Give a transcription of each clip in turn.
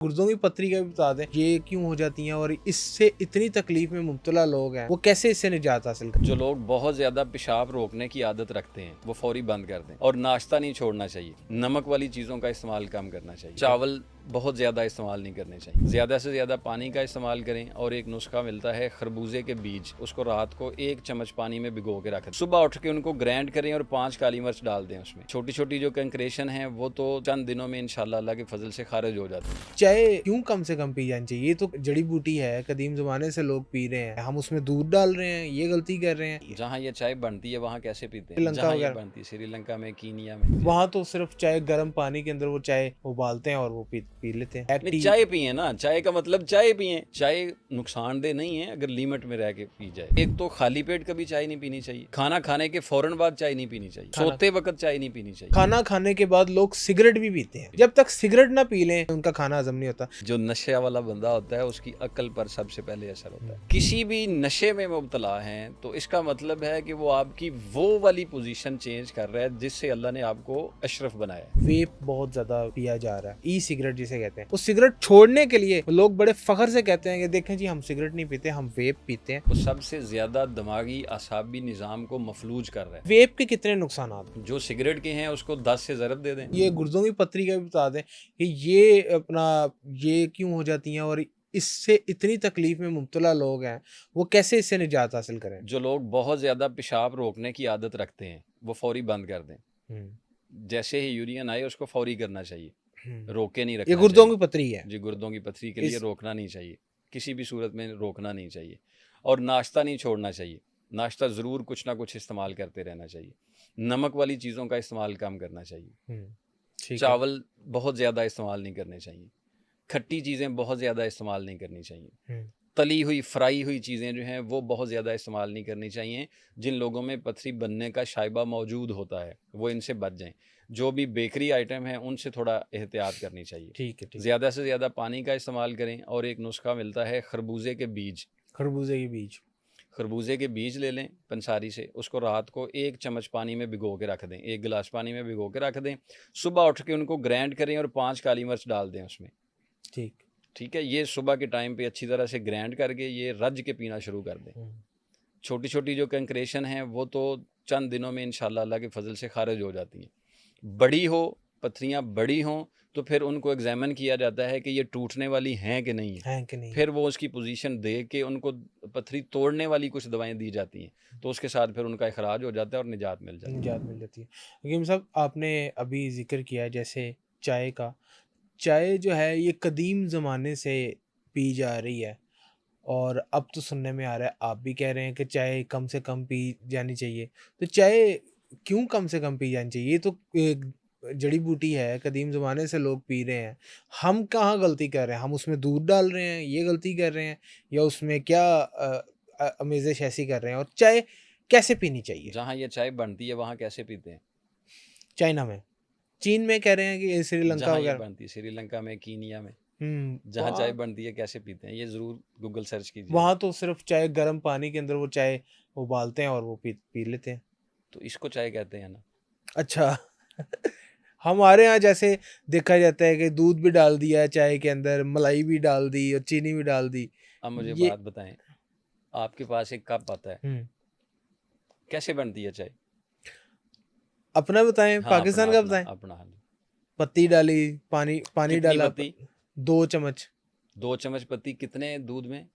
गुर्दों की पथरी का भी बता दें, ये क्यों हो जाती हैं और इससे इतनी तकलीफ में मुब्तला लोग हैं, वो कैसे इससे निजात हासिल करें। जो लोग बहुत ज्यादा पेशाब रोकने की आदत रखते हैं वो फौरी बंद कर दें और नाश्ता नहीं छोड़ना चाहिए। नमक वाली चीजों का इस्तेमाल कम करना चाहिए। चावल बहुत ज्यादा इस्तेमाल नहीं करने चाहिए। ज्यादा से ज्यादा पानी का इस्तेमाल करें और एक नुस्खा मिलता है खरबूजे के बीज, उसको रात को 1 चम्मच पानी में भिगो के रख दें। सुबह उठ के उनको ग्राइंड करें और 5 काली मिर्च डाल दें उसमें। छोटी छोटी जो कंक्रेशन है वो तो चंद दिनों में इंशाल्लाह अल्लाह के फजल से खारिज हो जाती है। चाय क्यों कम से कम पी जानी चाहिए? ये तो जड़ी बूटी है, कदीम जमाने से लोग पी रहे हैं, हम उसमें दूध डाल रहे हैं, ये गलती कर रहे हैं। जहाँ ये चाय बनती है वहाँ कैसे पीते हैं? श्रीलंका जहाँ ये वगैरह बनती है श्रीलंका में, कीनिया में, वहां तो सिर्फ चाय गर्म पानी के अंदर वो चाय उबालते हैं और वो पी लेते हैं। नहीं, चाय पिए ना। चाय का मतलब चाय पिए। चाय नुकसानदेह नहीं है अगर लिमिट में रह के पी जाए। एक तो खाली पेट कभी चाय नहीं पीनी चाहिए। खाना खाने के फौरन बाद चाय नहीं पीनी चाहिए। सोते वक्त चाय नहीं पीनी चाहिए। खाना खाने के बाद लोग सिगरेट भी पीते हैं। जब तक सिगरेट ना पी लें उनका खाना हजम नहीं होता। जो नशे वाला बंदा होता है उसकी अक्ल पर सबसे पहले असर होता है। किसी भी नशे में मुब्तला हैं तो इसका मतलब है कि वो आपकी वो वाली पोजीशन चेंज कर रहा है जिससे अल्लाह ने आपको अशरफ बनाया है। वेप बहुत ज्यादा पिया जा रहा है, ई सिगरेट जिसे कहते हैं। उस सिगरेट छोड़ने के लिए लोग बड़े फख्र से कहते हैं कि देखें जी हम सिगरेट नहीं पीते, हम वेप पीते हैं। वो सबसे ज्यादा दिमागी आसाबी निजाम को मफलूज कर रहा है। वेप के कितने नुकसान हैं? जो सिगरेट के हैं उसको 10 से ज़रब दे दें। ये गुर्दों की पथरी का भी बता दें कि ये अपना ये क्यों हो जाती हैं और इससे इतनी तकलीफ में मुब्तला लोग हैं, वो कैसे इससे निजात हासिल करें। जो लोग बहुत ज्यादा पेशाब रोकने की आदत रखते हैं वो फौरी बंद कर दें। जैसे ही यूरियन आए उसको फौरी करना चाहिए, रोके नहीं रखना। ये गुर्दों की पथरी है जी, गुर्दों की पथरी के लिए रोकना नहीं चाहिए, किसी भी सूरत में रोकना नहीं चाहिए। और नाश्ता नहीं छोड़ना चाहिए। नाश्ता ज़रूर कुछ ना कुछ इस्तेमाल करते रहना चाहिए। नमक वाली चीज़ों का इस्तेमाल कम करना चाहिए। चावल बहुत ज़्यादा इस्तेमाल नहीं करने चाहिए। खट्टी चीज़ें बहुत ज़्यादा इस्तेमाल नहीं करनी चाहिए। तली हुई फ्राई हुई चीज़ें जो हैं वो बहुत ज़्यादा इस्तेमाल नहीं करनी चाहिए। जिन लोगों में पथरी बनने का शायबा मौजूद होता है वो इनसे बच जाएं। जो भी बेकरी आइटम है उनसे थोड़ा एहतियात करनी चाहिए। ठीक है। ज़्यादा से ज़्यादा पानी का इस्तेमाल करें और एक नुस्खा मिलता है खरबूजे के बीज। खरबूजे के बीज ले लें पंसारी से, उसको रात को 1 चम्मच पानी में भिगो के रख दें, 1 गिलास पानी में भिगो के रख दें। सुबह उठ के उनको ग्राइंड करें और 5 काली मिर्च डाल दें उसमें। ठीक है, ये सुबह के टाइम पे अच्छी तरह से ग्राइंड करके ये रज के पीना शुरू कर दें। छोटी छोटी जो कंक्रेशन है वो तो चंद दिनों में इंशाल्लाह अल्लाह के फजल से खारिज हो जाती हैं। बड़ी हो, पथरियाँ बड़ी हों तो फिर उनको एग्जामिन किया जाता है कि ये टूटने वाली हैं कि नहीं है। फिर वो उसकी पोजीशन दे के उनको पथरी तोड़ने वाली कुछ दवाएं दी जाती हैं, तो उसके साथ फिर उनका इखराज हो जाता है और निजात मिल जाती है। हकीम साहब, आपने अभी जिक्र किया जैसे चाय का। चाय जो है ये कदीम ज़माने से पी जा रही है और अब तो सुनने में आ रहा है आप भी कह रहे हैं कि चाय कम से कम पी जानी चाहिए। तो चाय क्यों कम से कम पी जानी चाहिए? ये तो एक जड़ी बूटी है, कदीम ज़माने से लोग पी रहे हैं। हम कहाँ गलती कर रहे हैं? हम उसमें दूध डाल रहे हैं, ये गलती कर रहे हैं, या उसमें क्या आमेज़श ऐसी कर रहे हैं? और चाय कैसे पीनी चाहिए? जहाँ ये चाय बनती है वहाँ कैसे पीते हैं? चाइना में, चीन में कह रहे हैं कि श्रीलंका जहाँ ये वगैरह बनती है श्रीलंका में, कीनिया में, जहाँ चाय बनती है कैसे पीते हैं? ये ज़रूर गूगल सर्च कीजिए। वहाँ तो सिर्फ चाय गर्म पानी के अंदर वो चाय उबालते हैं और वो पी लेते हैं। तो इसको चाय कहते हैं ना। अच्छा हमारे यहाँ जैसे देखा जाता है कि दूध भी डाल दिया चाय के अंदर, मलाई भी डाल दी और चीनी भी डाल दी। अब मुझे ये बात बताएं, आपके पास एक कप आता है, कैसे बनती है चाय? अपना बताएं, हाँ, पाकिस्तान का बताएं। अपना पत्ती डाली, पानी डाला, पत्ती? 2 चम्मच। 2 चम्मच पत्ती कितने दूध में?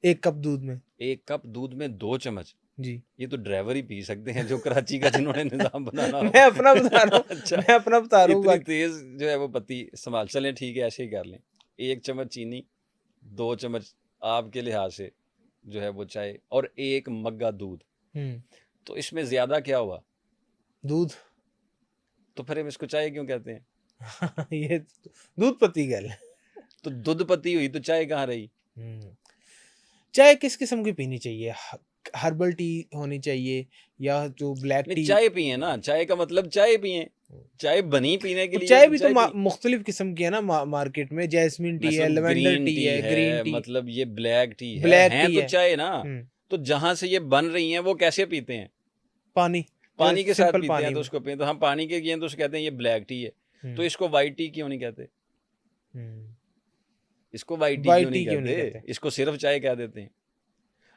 1 कप दूध में। 1 कप दूध में 2 चम्मच? जी। ये तो ड्राइवर ही पी सकते हैं जो कराची का जिन्होंने निजाम बनाना हो। मैं अपना बता रहा हूँ। अच्छा, मैं अपना बता रहा हूँ। इतनी तेज जो है वो पत्ती इस्तेमाल, चलें ठीक है ऐसे ही कर लें। 1 चम्मच चीनी, 2 चम्मच आपके लिहाज से जो है वो चाय, और 1 मग्गा दूध। तो इसमें ज्यादा क्या हुआ? दूध। तो फिर हम इसको चाय क्यों कहते हैं? ये दूध पत्ती कह लें। तो दूध पत्ती हुई तो चाय कहाँ रही? चाय किस किस्म की पीनी चाहिए? हर्बल टी होनी चाहिए या जो ब्लैक टी? चाय पिए ना, चाय का मतलब चाय पिए। चाय बनी पीने के लिए। चाय भी तो मुख्तलिफ किस्म की है ना मार्केट में। जैस्मिन टी है, लेवेंडर टी है, ग्रीन टी, मतलब ये ब्लैक टी है, ब्लैक हैं टी तो है। चाय ना। तो जहां से ये बन रही हैं वो कैसे पीते हैं? पानी के साथ पीते पानी हैं तो उसको पिए। तो हम पानी के किए तो उसको कहते हैं ये ब्लैक टी है। तो इसको वाइट टी क्यों नहीं कहते? इसको वाइट टी वाइट क्यों टी नहीं क्यों नहीं कहते, कहते? इसको सिर्फ चाय कह देते हैं।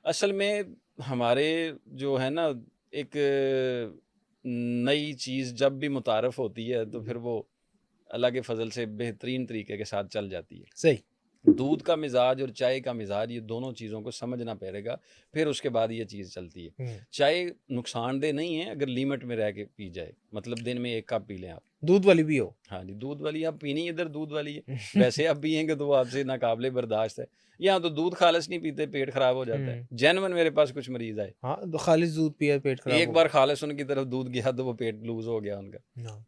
असल में हमारे जो है ना, एक नई चीज़ जब भी मुतारफ़ होती है तो फिर वो अल्लाह के फजल से बेहतरीन तरीके के साथ चल जाती है। सही। दूध का मिजाज और चाय का मिजाज, ये दोनों चीज़ों को समझना पड़ेगा, फिर उसके बाद ये चीज़ चलती है। चाय नुकसानदेह नहीं है अगर लिमिट में रह के पी जाए, मतलब दिन में 1 कप पी लें आप। दूध वाली भी हो। हाँ जी, दूध वाली आप पीनी इधर दूध वाली है। वैसे आप पियेंगे तो वो आपसे नाकाबिले बर्दाश्त है। यहाँ तो दूध खालिस नहीं पीते, पेट खराब हो जाता है। जेन्युइन मेरे पास कुछ मरीज आए, हाँ, तो खालिस दूध पिया पेट खराब एक हो बार गया। खालिस उनकी तरफ दूध गया तो वो पेट लूज हो गया उनका। हाँ,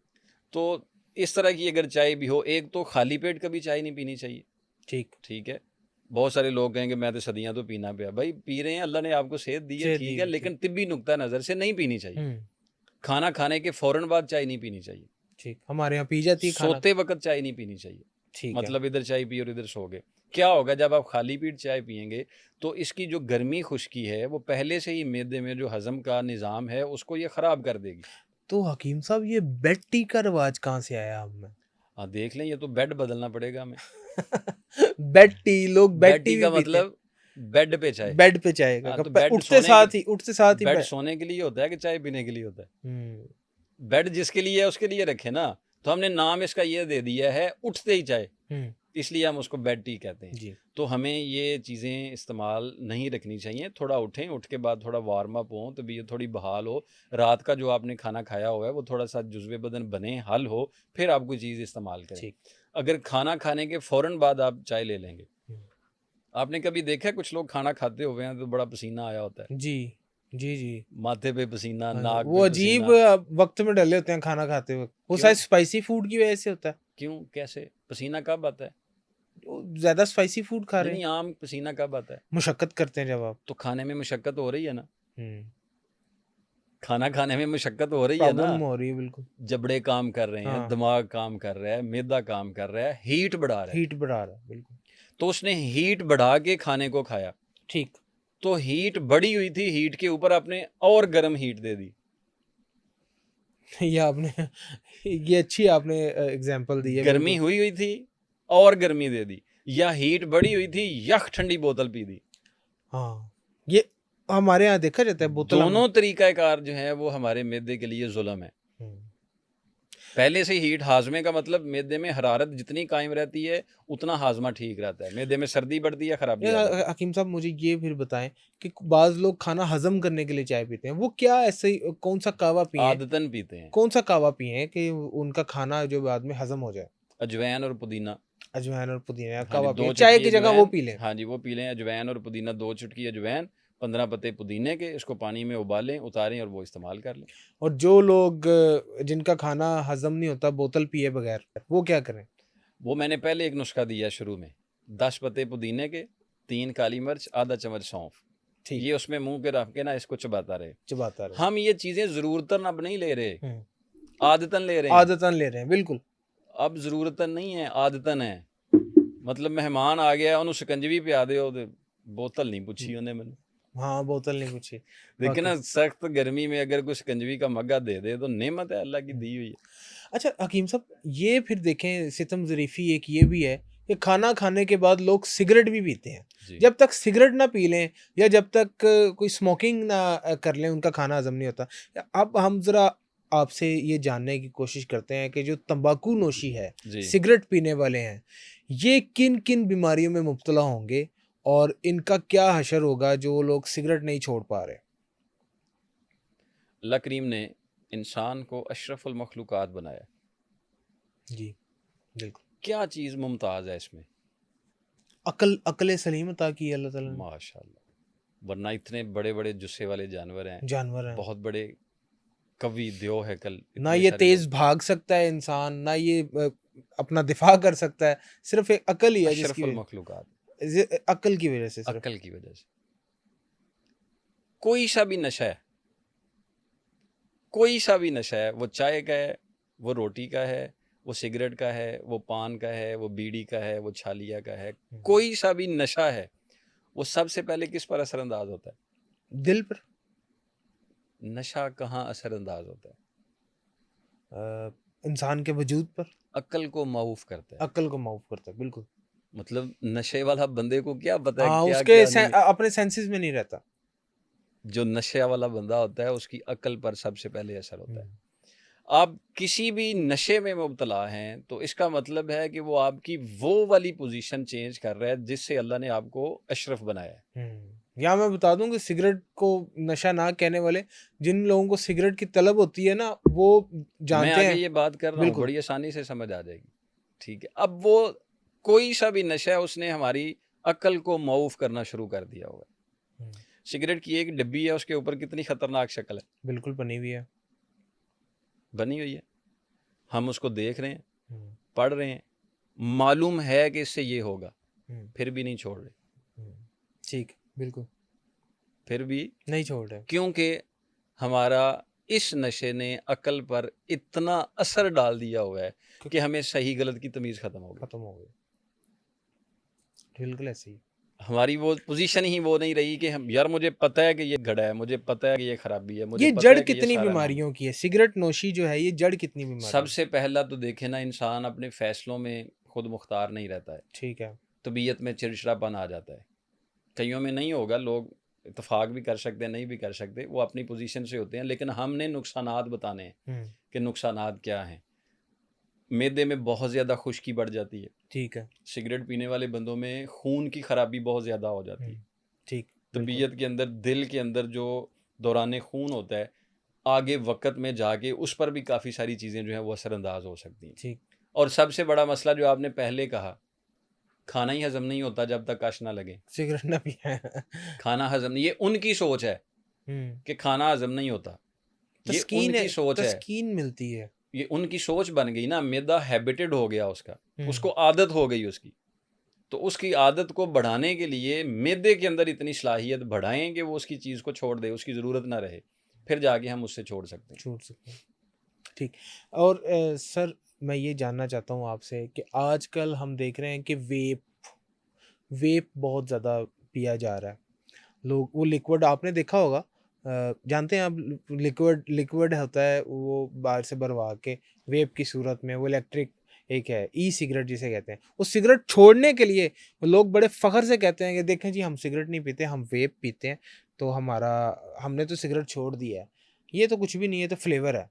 तो इस तरह की अगर चाय भी हो, एक तो खाली पेट कभी चाय नहीं पीनी चाहिए। ठीक। ठीक है, बहुत सारे लोग कहेंगे मैं तो सदियां तो पीना पिया, भाई पी रहे हैं, अल्लाह ने आपको सेहत दी है, सेहत ठीक दी है, हुई, ठीक। लेकिन तिब्बी नुक्ता नज़र से नहीं पीनी चाहिए। हुँ, खाना खाने के फौरन बाद चाय नहीं पीनी चाहिए। ठीक। हमारे यहाँ पी जाती है खाना। सोते वक्त चाय नहीं पीनी चाहिए। ठीक है। मतलब इधर चाय पी और इधर सो गए। क्या होगा जब आप खाली पेट चाय पियेंगे तो इसकी जो गर्मी खुश्की है वो पहले से ही मैदे में जो हजम का निज़ाम है उसको ये ख़राब कर देगी। तो हकीम साहब ये बेड टी का रिवाज कहाँ से आया हम में? हाँ, देख लें, ये तो बेड बदलना पड़ेगा हमें। बेड टी, लोग बेड बेड टी टी भी का पीते हैं। मतलब बेड पे चाय। बेड पे चाय हाँ, का तो बेड उठते साथ ही बेड सोने के लिए होता है कि चाय पीने के लिए होता है? हुँ, बेड जिसके लिए है उसके लिए रखे ना। तो हमने नाम इसका ये दे दिया है उठते ही चाय, हुँ, इसलिए हम उसको बेड टी कहते हैं। जी। तो हमें ये चीज़ें इस्तेमाल नहीं रखनी चाहिए। थोड़ा उठें, उठ के बाद थोड़ा वार्म अप हों, तबीयत थोड़ी बहाल हो, रात का जो आपने खाना खाया हुआ है वो थोड़ा-सा जुज़्वे बदन बने, हल हो, फिर आप कोई चीज़ इस्तेमाल करें। ठीक। अगर खाना खाने के फ़ौरन बाद आप चाय ले लेंगे, हुँ, आपने कभी देखा है कुछ लोग खाना खाते हुए हैं तो बड़ा पसीना आया होता है, जी। जी, जी। माथे पे पसीना, हाँ, नाक वो पे अजीब पसीना। वक़्त में डले होते हैं खाना खाते वक़्त। वो क्यों? शायद स्पाइसी फूड की वज़ह से होता है। क्यों? कैसे? पसीना कब आता है? वो ज़्यादा स्पाइसी फूड खा नहीं, रहे नहीं, हैं। आम पसीना कब आता है? मुशक्कत करते हैं जब आप। तो खाने में मशक्कत हो रही है ना। हुँ, खाना खाने में मशक्कत हो रही है ना। प्रॉब्लम हो रही है बिल्कुल। जबड़े काम कर रहे हैं, हाँ, दिमाग काम कर रहा है, मैदा काम कर रहा है, हीट बढ़ा रहा है। हीट बढ़ा रहा है, बिल्कुल। तो उसने हीट बढ़ा के खाने को खाया, ठीक। तो हीट बढ़ी हुई थी, हीट के ऊपर आपने और गर्म हीट दे दी। ये आपने ये अच्छी आपने एग्ज़ाम्पल दी है गर्मी बिल्कुल। हुई हुई थी और गर्मी दे दी, या हीट बढ़ी हुई थी, यख ठंडी बोतल पी दी। हाँ, ये हमारे यहाँ देखा जाता है बोतल हम। दोनों तरीक़ाकार जो है वो हमारे मैदे के लिए ज़ुल्म है। हुँ। पहले से हीट हाज़मे का मतलब मैदे में हरारत जितनी कायम रहती है, उतना हाज़मा ठीक रहता है। मैदे में सर्दी बढ़ती है, खराबी आ जाती है। हकीम साहब मुझे ये फिर बताएँ कि बाज़ लोग खाना हज़म करने के लिए चाय पीते हैं। वो क्या ऐसे ही कौन-सा कहवा पिए हैं? आदतन पीते हैं। कौन-सा कहवा पिए हैं कि उनका खाना जो बाद में हज़म हो जाए? अजवाइन और पुदीना। अजवाइन और पुदीना हाँ जी, कहवा पिए 2 हैं, चाय चुटकी की जगह वो अजवाइन। पी लें। हाँ जी, वो पी लें अजवाइन और पुदीना, 2 चुटकी अजवाइन, 15 पत्ते पुदीने के, इसको पानी में उबालें, उतारें और वो इस्तेमाल कर लें। और जो लोग जिनका खाना हज़म नहीं होता बोतल पिए बगैर, वो क्या करें? वो मैंने पहले एक नुस्खा दिया शुरू में, 10 पत्ते पुदीने के, 3 काली मिर्च, आधा चम्मच सौंफ। ठीक, ये उसमें मुँह पे रख के ना इसको चबाता रहे। चबाता रहे। हम ये चीज़ें ज़रूरतन अब नहीं ले रहे, हुँ, आदतन ले रहे हैं। आदतन ले रहे हैं, बिल्कुल। अब ज़रूरतन नहीं है, आदतन है। मतलब मेहमान आ गया, ਉਹਨੂੰ शिकंजवी पिया ਦਿਓ ਤੇ बोतल नहीं पूछी उन्हें मैंने। हाँ, बोतल नहीं पूछी, देखिए वाक़ई। ना, सख्त गर्मी में अगर कोई शिकंजवी का मग्गा दे दे तो नेमत है अल्लाह की हुँ। दी हुई है। अच्छा हकीम साहब ये फिर देखें सितम ज़रीफ़ी एक ये भी है कि खाना खाने के बाद लोग सिगरेट भी पीते हैं। जी। जब तक सिगरेट ना पी लें या जब तक कोई स्मोकिंग ना कर लें उनका खाना हज़म नहीं होता। अब हम ज़रा आपसे ये जानने की कोशिश करते हैं कि जो तंबाकू नोशी है, जी। सिगरेट पीने वाले हैं, ये किन-किन बीमारियों में मुब्तला होंगे और इनका क्या हशर होगा जो लोग सिगरेट नहीं छोड़ पा रहे? अल्लाह करीम ने इंसान को अशरफुल मखलूक़ात बनाया। जी, बिल्कुल। क्या चीज़ मुमताज़ है इसमें? अक़ल सलीम अता की है अल्लाह ताला ने। माशाअल्लाह। वरना इतने बड़े-बड़े जुस्से वाले जानवर हैं, जानवर हैं। बहुत बड़े कवि देव है, कल ना इतने ये सारे तेज़ लोग। भाग सकता है इंसान, ना ये अपना दिफ़ा कर सकता है, सिर्फ़ एक अक़ल ही है जिसकी अशरफुल मखलूक़ात, अक़ल की वज़ह से सिर्फ़। अक्ल की वजह से। कोई सा भी नशा है, कोई सा भी नशा है, वो चाय का है, वो रोटी का है, वो सिगरेट का है, वो पान का है, वो बीड़ी का है, वो छालिया का है, हुँ। कोई सा भी नशा है, वो सबसे पहले किस पर असरअंदाज होता है? दिल पर नशा कहाँ असरअंदाज होता है? इंसान के वजूद पर अक्ल को माऊफ करता है। अक़ल को माफ़ करता है, बिल्कुल। मतलब नशे वाला बंदे को क्या पता है हाँ, क्या उसके क्या नहीं। अपने सेंसेस में नहीं रहता। जो नशे वाला बंदा होता है उसकी अक्ल पर सबसे पहले असर होता है। हम्म, आप किसी भी नशे में मुब्तला हैं तो इसका मतलब है कि वो आपकी वो वाली पोजीशन चेंज कर रहा है जिससे अल्लाह ने आपको अशरफ बनाया है। या मैं बता दूं कि सिगरेट को नशा ना कहने वाले, जिन लोगों को सिगरेट की तलब होती है ना, वो मैं जानते आगे हैं। ये बात कर रहा हूँ, बिल्कुल। बड़ी आसानी से समझ आ जाएगी। ठीक है, अब वो कोई सा भी नशा है उसने हमारी अक्ल को मऊफ करना शुरू कर दिया होगा। हम्म, सिगरेट की एक डिब्बी है, उसके ऊपर कितनी खतरनाक शक्ल है बिल्कुल बनी हुई है। बनी हुई है, हम उसको देख रहे हैं, हम्म, पढ़ रहे हैं, मालूम है कि इससे ये होगा, हम्म, फिर भी नहीं छोड़ रहे। हम्म, ठीक, बिल्कुल फिर भी नहीं छोड़ रहे। क्योंकि हमारा इस नशे ने अकल पर इतना असर डाल दिया हुआ है कि कि हमें सही गलत की तमीज़ ख़त्म हो गई। खत्म हो गए, बिल्कुल ऐसे ही। हमारी वो पोजीशन ही वो नहीं रही कि हम यार मुझे पता है कि ये घड़ा है, मुझे पता है कि ये खराबी है, मुझे ये पता जड़ है कि ये कितनी सारा नाम है। बीमारियों की है, सिगरेट नोशी जो है, ये जड़ कितनी बीमारियों की। सबसे पहला तो देखे ना, इंसान अपने फैसलों में खुद मुख्तार नहीं रहता है, ठीक है। तबीयत में चिड़चिड़ापन आ जाता है। कईयों में नहीं होगा, लोग इत्तेफाक भी कर सकते हैं, नहीं भी कर सकते, वो अपनी पोजीशन से होते हैं, लेकिन हमने नुकसानात बताने हैं हम्म, कि नुकसानात क्या हैं। मैदे में बहुत ज़्यादा खुश्की बढ़ जाती है, ठीक है। सिगरेट पीने वाले बंदों में खून की खराबी बहुत ज़्यादा हो जाती है, ठीक, बिल्कुल। तबीयत के अंदर, दिल के अंदर जो दौरान खून होता है, आगे वक़्त में जाके उस पर भी काफ़ी सारी चीज़ें जो हैं वो असरअंदाज हो सकती हैं। ठीक। और सबसे बड़ा मसला जो आपने पहले कहा, खाना ही हज़म नहीं होता जब तक कश ना लगे। सिगरेट ना पिए। खाना हज़म नहीं, ये उनकी सोच है हम्म, कि खाना हज़म नहीं होता, ये तस्कीन है, उनकी सोच है, तस्कीन मिलती है। ये उनकी सोच बन गई ना, मैदा हैबिटेड हो गया उसका, हम्म, उसको आदत हो गई उसकी। तो उसकी आदत को बढ़ाने के लिए मैदे के अंदर इतनी सलाहियत बढ़ाएं कि वो उसकी चीज़ को छोड़ दे, उसकी ज़रूरत ना रहे, फिर जाके हम उससे छोड़ सकते हैं। छूट सकते हैं। ठीक। और सर, मैं ये जानना चाहता हूँ आपसे कि आजकल हम देख रहे हैं कि वेप वेप बहुत ज़्यादा पिया जा रहा है। लोग वो लिक्विड आपने देखा होगा, जानते हैं आप, लिक्विड लिक्विड होता है वो बाहर से भरवा के वेप की सूरत में, वो इलेक्ट्रिक एक है ई सिगरेट जिसे कहते हैं। उस सिगरेट छोड़ने के लिए लोग बड़े फ़ख्र से कहते हैं कि देखें जी, हम सिगरेट नहीं पीते, हम वेप पीते हैं, तो हमारा हमने तो सिगरेट छोड़ दिया है। ये तो कुछ भी नहीं है, तो फ्लेवर है।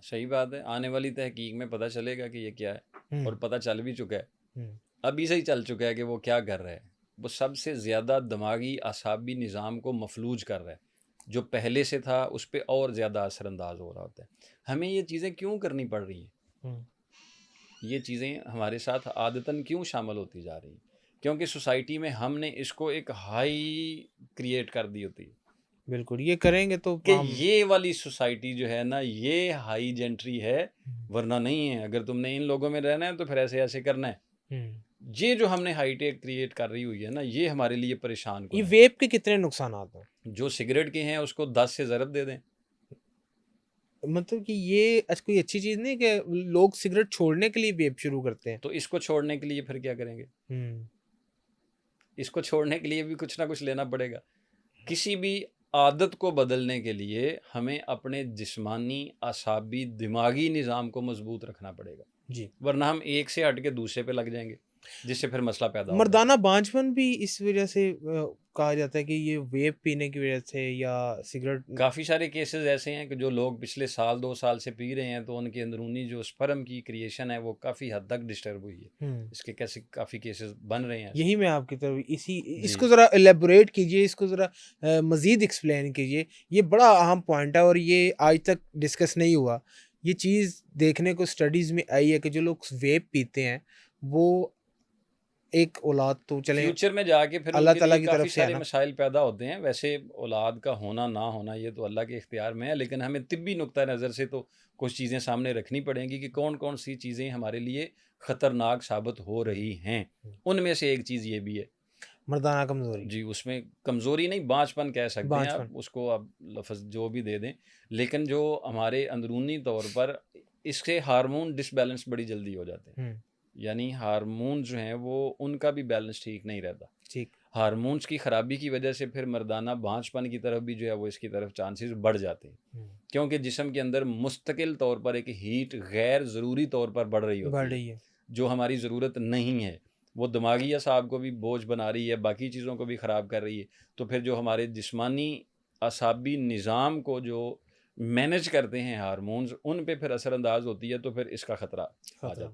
सही बात है, आने वाली तहकीक में पता चलेगा कि ये क्या है, हुँ, और पता चल भी चुका है, हुँ, अभी से ही चल चुका है कि वो क्या कर रहा है। वो सबसे ज़्यादा दिमागी आसाबी निज़ाम को मफलूज कर रहा है, जो पहले से था उस पर और ज़्यादा असरअंदाज हो रहा होता है। हमें ये चीज़ें क्यों करनी पड़ रही हैं, हुँ, ये चीज़ें हमारे साथ आदतन क्यों शामिल होती जा रही हैं? क्योंकि सोसाइटी में हमने इसको एक हाई क्रिएट कर दी होती है बिल्कुल, ये करेंगे तो कि हम। ये वाली सोसाइटी जो है ना, ये हाई जेंट्री है, वरना नहीं है। अगर तुमने इन लोगों में रहना है तो फिर ऐसे ऐसे करना है। हुँ, ये जो हमने हाईटेक क्रिएट कर रही हुई है ना, ये हमारे लिए परेशान ये कुन है। वेप के कितने नुकसानात हैं? जो सिगरेट के हैं उसको 10 से ज़रब दे दें। मतलब कि ये कोई अच्छी चीज़ नहीं है कि लोग सिगरेट छोड़ने के लिए वेप शुरू करते हैं। तो इसको छोड़ने के लिए फिर क्या करेंगे? हुँ, इसको छोड़ने के लिए भी कुछ ना कुछ लेना पड़ेगा। किसी भी आदत को बदलने के लिए हमें अपने जिस्मानी, असाबी, दिमागी निज़ाम को मज़बूत रखना पड़ेगा, जी। वरना हम एक से हट के दूसरे पे लग जाएँगे, जिससे फिर मसला पैदा हो जाता है। मर्दाना बांझपन भी इस वज़ह से कहा जाता है कि ये वेप पीने की वज़ह से या सिगरेट। काफ़ी सारे केसेस ऐसे हैं कि जो लोग पिछले साल 2 साल से पी रहे हैं, तो उनके अंदरूनी जो स्पर्म की क्रिएशन है वो काफ़ी हद तक डिस्टर्ब हुई है। हुँ, इसके कैसे काफ़ी केसेस बन रहे हैं ऐसे। यही मैं आपकी तरफ इसी जी। इसको ज़रा इलैबोरेट कीजिए, इसको ज़रा मज़ीद एक्सप्लेन कीजिए। ये बड़ा अहम पॉइंट है और ये आज तक डिस्कस नहीं हुआ। ये चीज़ देखने को स्टडीज़ में आई है कि जो लोग वेप पीते हैं, वो एक औलाद तो चलें फ्यूचर में जाके फिर अल्लाह उनके ताला लिए की तरफ काफ़ी से है सारे ना। मसाइल पैदा होते हैं। वैसे औलाद का होना ना होना ये तो अल्लाह के इख्तियार में है, लेकिन हमें तिब्बी नुक्ता नज़र से तो कुछ चीज़ें सामने रखनी पड़ेंगी कि कौन-कौन सी चीज़ें हमारे लिए ख़तरनाक साबित हो हुँ, रही हैं। हुँ। उनमें से एक चीज़ ये भी है। मर्दाना कमज़ोरी, जी, उसमें कमज़ोरी नहीं, बाँझपन कह सकते हैं आप, बांझपन। उसको आप लफ़्ज़ जो भी दे दें। लेकिन जो हमारे अंदरूनी तौर पर इससे हार्मोन डिसबैलेंस बड़ी जल्दी हो जाते हैं। हुँ, यानी हार्मोन जो हैं वो उनका भी बैलेंस ठीक नहीं रहता। ठीक। हार्मोन्स की ख़राबी की वजह से फिर मर्दाना बाँझपन की तरफ भी जो है वो इसकी तरफ चांसेस बढ़ जाते हैं। हुँ, क्योंकि जिस्म के अंदर मुस्तकिल तौर पर एक हीट गैर ज़रूरी तौर पर बढ़ रही बढ़ होती है, रही है। जो हमारी ज़रूरत नहीं है। वो दिमागी असाब को भी बोझ बना रही है, बाकी चीज़ों को भी ख़राब कर रही है। तो फिर जो हमारे जिस्मानी असाबी निज़ाम को जो मैनेज करते हैं हार्मोन्स, उन पे फिर असरअंदाज होती है, तो फिर इसका ख़तरा आ जाता है।